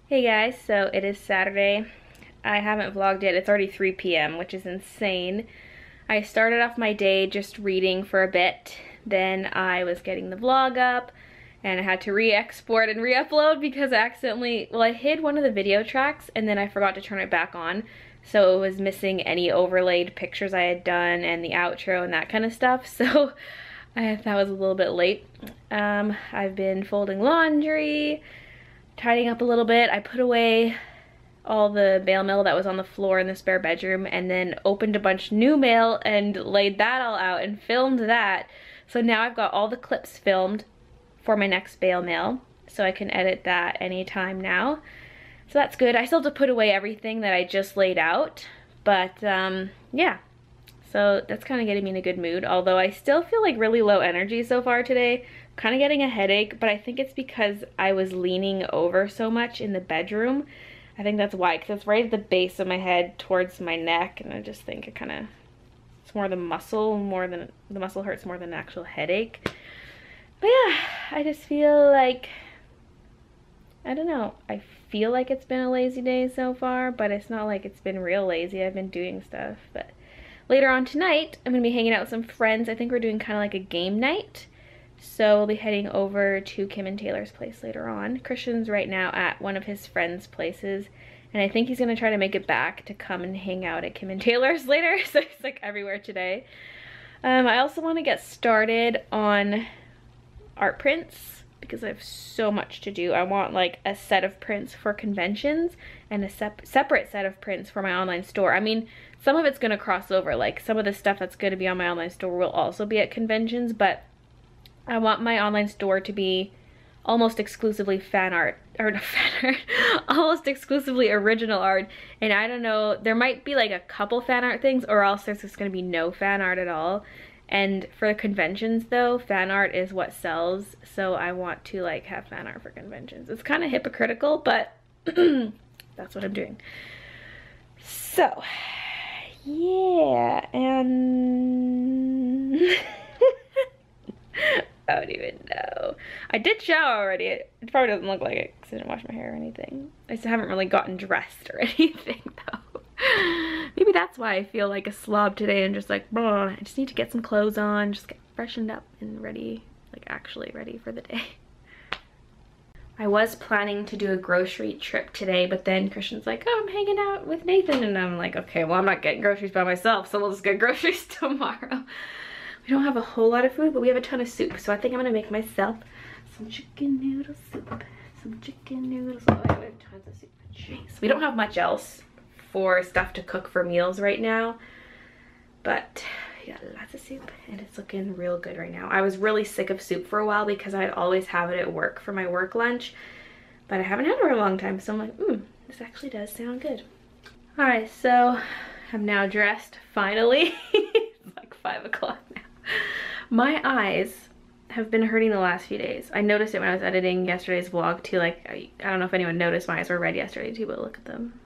Hey guys, so it is Saturday. I haven't vlogged yet. It's already 3 p.m., which is insane. I started off my day just reading for a bit. Then I was getting the vlog up and I had to re-export and re-upload because I accidentally, I hid one of the video tracks and then I forgot to turn it back on. So it was missing any overlaid pictures I had done and the outro and that kind of stuff. So that was a little bit late. I've been folding laundry, tidying up a little bit. I put away all the mail that was on the floor in the spare bedroom and then opened a bunch of new mail and laid that all out and filmed that. So now I've got all the clips filmed for my next bail mail, so I can edit that anytime now. So that's good. I still have to put away everything that I just laid out, but yeah. So that's kind of getting me in a good mood, although I still feel like really low energy so far today. Kind of getting a headache, but I think it's because I was leaning over so much in the bedroom. I think that's why, because it's right at the base of my head towards my neck, and I just think it kind of, it's more the muscle, the muscle hurts more than the actual headache. But yeah, I just feel like, I don't know, I feel like it's been a lazy day so far, but it's not like it's been real lazy. I've been doing stuff, but later on tonight, I'm going to be hanging out with some friends. I think we're doing kind of like a game night. So we'll be heading over to Kim and Taylor's place later on. Christian's right now at one of his friends' places, and I think he's going to try to make it back to come and hang out at Kim and Taylor's later. So he's like everywhere today. I also want to get started on art prints because I have so much to do. I want like a set of prints for conventions and a separate set of prints for my online store. I mean, some of it's going to cross over. Like some of the stuff that's going to be on my online store will also be at conventions, but I want my online store to be almost exclusively fan art, or not fan art, almost exclusively original art. And I don't know, there might be like a couple fan art things, or else there's just gonna be no fan art at all. And for the conventions though, fan art is what sells. So I want to like have fan art for conventions. It's kind of hypocritical, but that's what I'm doing. So yeah, and I don't even know. I did shower already. It probably doesn't look like it because I didn't wash my hair or anything. I just haven't really gotten dressed or anything though. Maybe that's why I feel like a slob today and just like, I just need to get some clothes on, just get freshened up and ready, like actually ready for the day. I was planning to do a grocery trip today, but then Christian's like, oh, I'm hanging out with Nathan. And I'm like, okay, well, I'm not getting groceries by myself, so we'll just get groceries tomorrow. We don't have a whole lot of food, but we have a ton of soup. So I think I'm gonna make myself some chicken noodle soup. Some chicken noodle soup. Oh, we have tons of soup. Jeez. We don't have much else for stuff to cook for meals right now, but we got lots of soup and it's looking real good right now. I was really sick of soup for a while because I'd always have it at work for my work lunch, but I haven't had it for a long time. So I'm like, this actually does sound good. All right, so I'm now dressed finally. It's like 5 o'clock now. My eyes have been hurting the last few days. I noticed it when I was editing yesterday's vlog too. Like, I don't know if anyone noticed my eyes were red yesterday too, but look at them.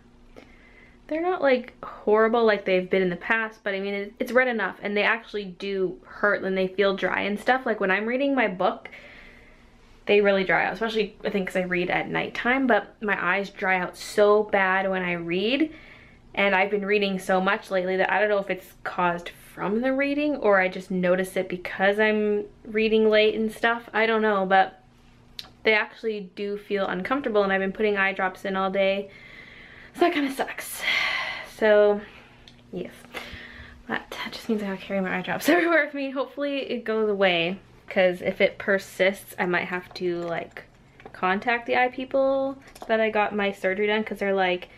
They're not like horrible like they've been in the past, but I mean, it's red enough, and they actually do hurt when they feel dry and stuff. Like when I'm reading my book, they really dry out, especially I think because I read at nighttime, but my eyes dry out so bad when I read. And I've been reading so much lately that I don't know if it's caused from the reading or I just notice it because I'm reading late and stuff. I don't know, but they actually do feel uncomfortable, and I've been putting eye drops in all day. So that kind of sucks. So yes, but that just means I gotta carry my eye drops everywhere with me. Hopefully it goes away, because if it persists, I might have to like contact the eye people that I got my surgery done, because they're like,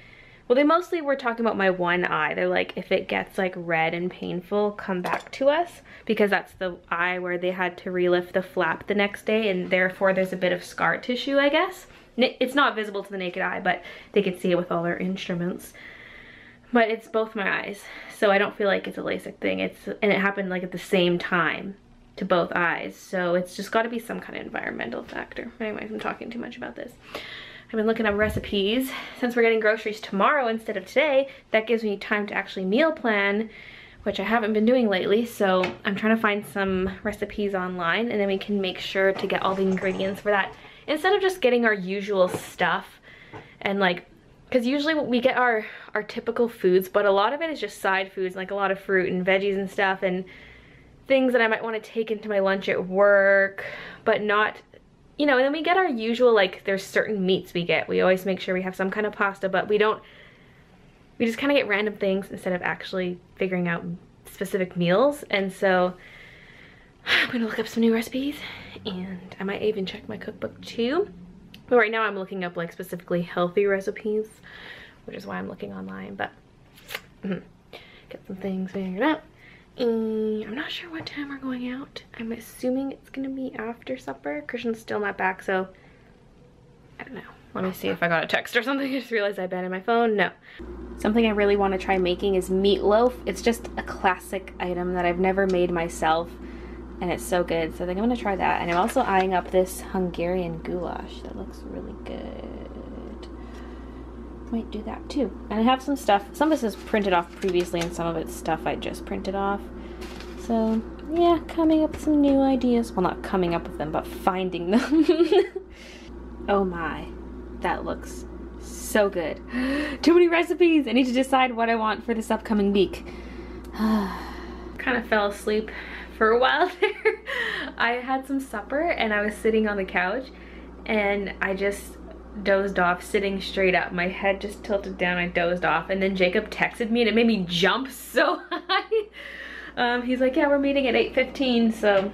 well, they mostly were talking about my one eye. They're like, if it gets like red and painful, come back to us, because that's the eye where they had to relift the flap the next day, and therefore there's a bit of scar tissue, I guess. It's not visible to the naked eye, but they could see it with all their instruments. But it's both my eyes, so I don't feel like it's a LASIK thing. And it happened like at the same time to both eyes, so it's just got to be some kind of environmental factor. Anyways, I'm talking too much about this. I've been looking up recipes. Since we're getting groceries tomorrow instead of today, that gives me time to actually meal plan, which I haven't been doing lately. So I'm trying to find some recipes online, and then we can make sure to get all the ingredients for that instead of just getting our usual stuff And like, because usually we get our typical foods, but a lot of it is just side foods, like a lot of fruit and veggies and stuff, and things that I might want to take into my lunch at work, but not, you know. And then we get our usual, like, there's certain meats we get. We always make sure we have some kind of pasta, but we just kind of get random things instead of actually figuring out specific meals. And so I'm gonna look up some new recipes, and I might even check my cookbook too. But right now I'm looking up like specifically healthy recipes, which is why I'm looking online, but get some things figured out. And I'm not sure what time we're going out. I'm assuming it's gonna be after supper. Christian's still not back, so I don't know. Let me see if I got a text or something. I just realized I abandoned my phone. No. Something I really want to try making is meatloaf. It's just a classic item that I've never made myself, and it's so good. So I think I'm gonna try that. And I'm also eyeing up this Hungarian goulash that looks really good. Might do that too. And I have some stuff. Some of this is printed off previously, and some of it's stuff I just printed off. So yeah, coming up with some new ideas. Well, not coming up with them, but finding them. Oh my, that looks so good. Too many recipes. I need to decide what I want for this upcoming week. Kind of fell asleep for a while there. I had some supper and I was sitting on the couch and I just dozed off, sitting straight up. My head just tilted down, I dozed off, and then Jacob texted me and it made me jump so high. He's like, yeah, we're meeting at 8:15, so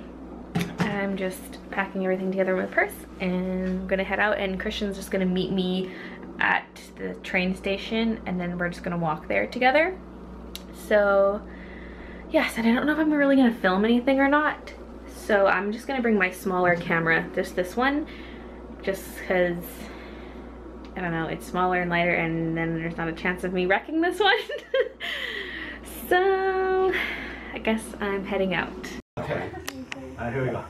I'm just packing everything together in my purse and I'm gonna head out, and Christian's just gonna meet me at the train station, and then we're just gonna walk there together. So yes, and I don't know if I'm really gonna film anything or not, so I'm just gonna bring my smaller camera, just this one, just because, I don't know, it's smaller and lighter, and then there's not a chance of me wrecking this one. So I guess I'm heading out. Okay, here we go.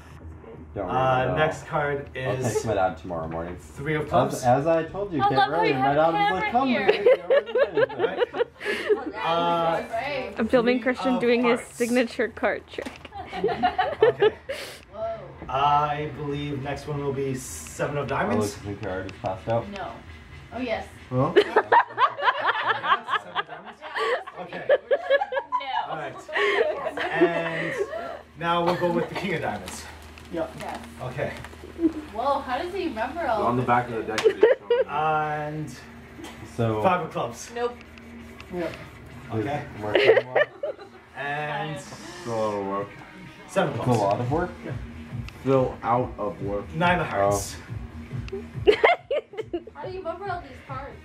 Next card is... I'll text my dad tomorrow morning. 3 of clubs. As I told you, I love how you my have dad a was like, camera come here. I'm filming Christian doing his signature card trick. Okay. Whoa. I believe next one will be 7 of diamonds. I think you already passed out. No. Oh, yes. Well, 7 of diamonds? Okay. No. Alright. And now we'll go with the king of diamonds. Yes. Okay. Whoa, how does he remember all On the of back of the deck. it is showing. And so 5 of clubs. Nope. Okay. And Still a lot of work. 7 of It's a clubs. lot of work. Still out of work. 9 of hearts. How do you remember all these cards?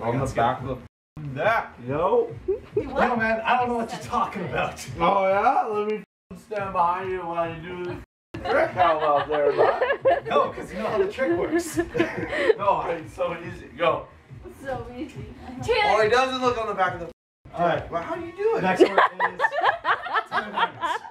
On the Let's back of the deck, yo. No, man, I don't know what you're talking about. Oh yeah? Let me stand behind you while you do the trick out there, bud. No, because you know how the trick works. No, it's so easy. Go. So easy. Oh, he doesn't look on the back of the. Alright. Well, how do you do it? Next one is 10 of diamonds.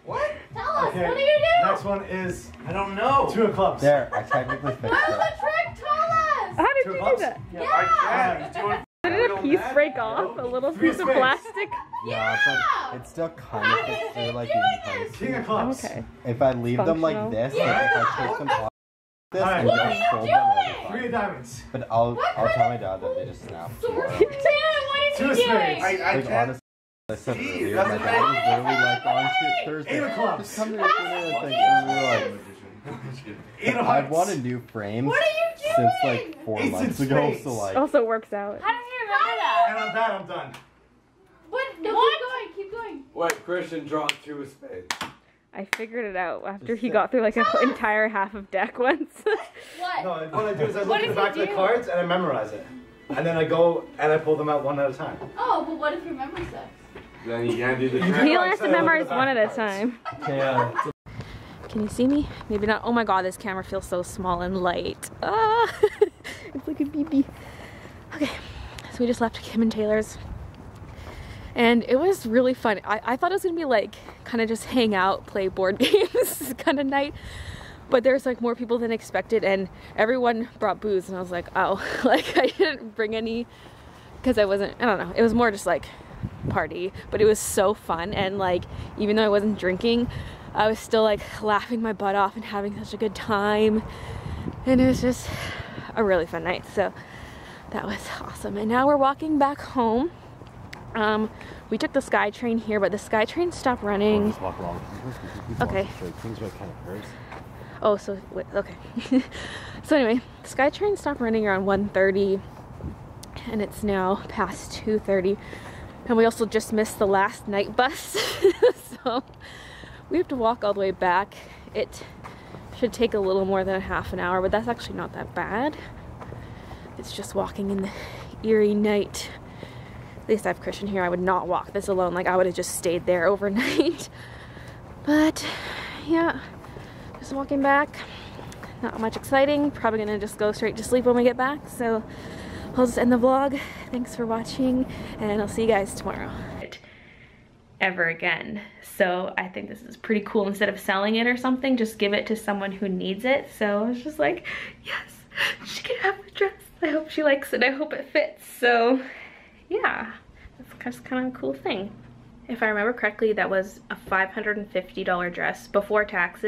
What? Tell us, Okay. what do you do? Next one is I don't know. 2 of clubs. There, I technically fixed Where's it. the trick? Tell us! How did 2 you of do clubs. that? Yeah! I can't. He's doing. How did a piece break off? A little 3 of piece of spades. plastic? Yeah, but it's still kind of fixed through like in place. King of clubs. Okay. If I leave them like Functional. this, like if I take them off this Alright. and What don't are you fold them, it'll be 3 of fine. diamonds. But I'll tell my dad that they just snap tomorrow. What is 2 of he spades. doing? I Like can't. honestly, I said Jeez, earlier, that's my amazing. dad was literally like on Thursday. 8 of clubs. Just come to the dinner and things, and we were like, 8 of I've hearts. wanted new frames What are you since doing? like 4 Ace months of ago, spades. so like, Also works out. How does he remember that? And on that, I'm done. What? No, keep going. Wait, Christian draws 2 of spades. I figured it out after Just he got through like an entire half of deck once. What? No, what I do is I What look at the does back he of the do? cards and I memorize it. And then I go and I pull them out one at a time. Oh, but what if your memory sucks? Then you can't do the You trick. can't- He only has to memorize one at a time. yeah. Can you see me? Maybe not. Oh my god, this camera feels so small and light. Ah, it's like a BB. Okay, so we just left Kim and Taylor's. And it was really fun. I thought it was gonna be like kind of just hang out, play board games kind of night. But there's like more people than expected, and everyone brought booze, and I was like, oh, like I didn't bring any because I don't know. It was more just like party, but it was so fun. And like, even though I wasn't drinking, I was still like laughing my butt off and having such a good time. And it was just a really fun night. So that was awesome. And now we're walking back home. We took the SkyTrain here, but the SkyTrain stopped running. Just walk along. Okay. Things right kind of hurts. Oh, so wait, okay. So anyway, the SkyTrain stopped running around 1:30, and it's now past 2:30. And we also just missed the last night bus. So we have to walk all the way back. It should take a little more than a half an hour, but that's actually not that bad. It's just walking in the eerie night. At least I have Christian here. I would not walk this alone. Like, I would have just stayed there overnight. But yeah, just walking back. Not much exciting. Probably gonna just go straight to sleep when we get back. So I'll just end the vlog. Thanks for watching, and I'll see you guys tomorrow. Ever again. So I think this is pretty cool. Instead of selling it or something, just give it to someone who needs it. So I was just like, yes, she can have the dress. I hope she likes it. I hope it fits. So yeah, that's just kind of a cool thing. If I remember correctly, that was a $550 dress before taxes.